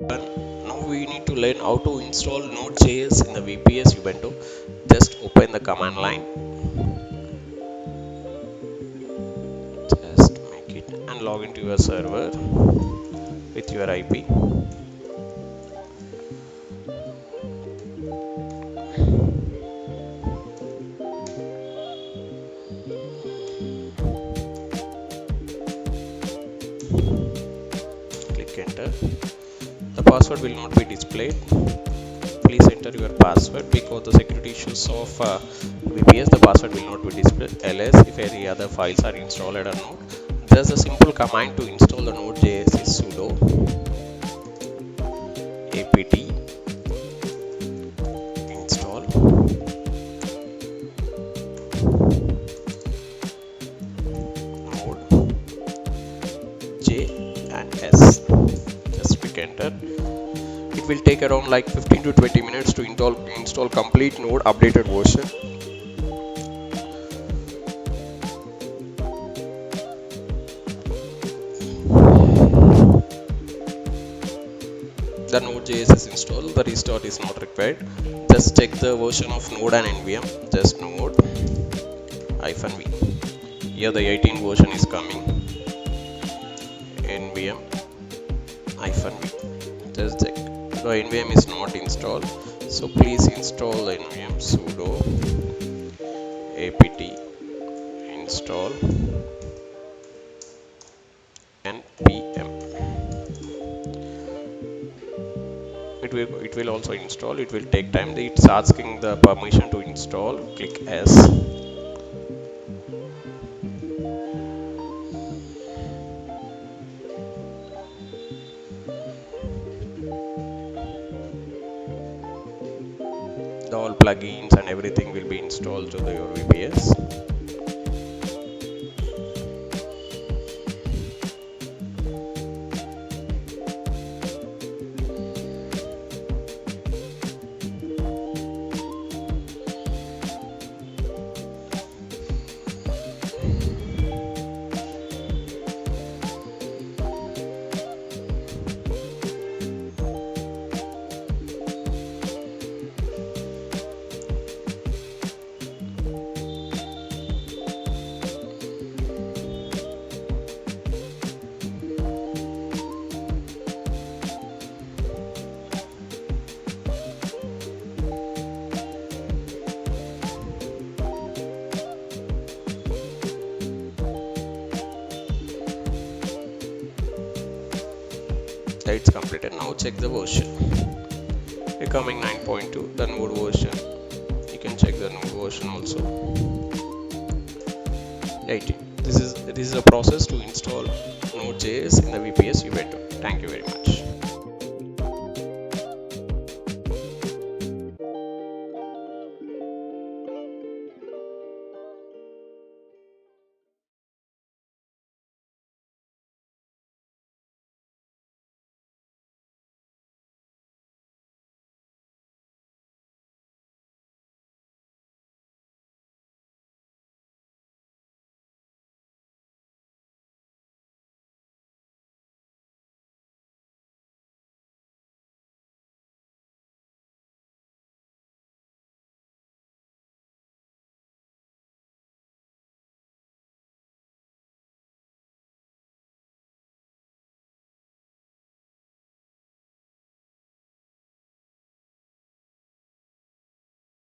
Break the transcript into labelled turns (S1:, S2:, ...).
S1: Now we need to learn how to install Node.js in the VPS Ubuntu. Just open the command line, just make it and log into your server with your IP. Click enter. The password will not be displayed. Please enter your password. Because the security issues of VPS, the password will not be displayed ls if any other files are installed or not. Just a simple command to install the Node.js is sudo apt install Node.js. Just click enter. It will take around like 15 to 20 minutes to install complete Node updated version. The Node.js is installed. The restart is not required. Just check the version of Node and NVM. Just Node-v. Here the 18 version is coming. NVM-v. Just check. The NVM is not installed, so please install NVM sudo apt install npm. It will also install. It will take time. It's asking the permission to install. Click yes. All plugins and everything will be installed to your VPS. It's completed. Now check the version. Becoming 9.2, the Node version. You can check the Node version also. 18. This is a process to install Node.js in the VPS Ubuntu. Thank you very much.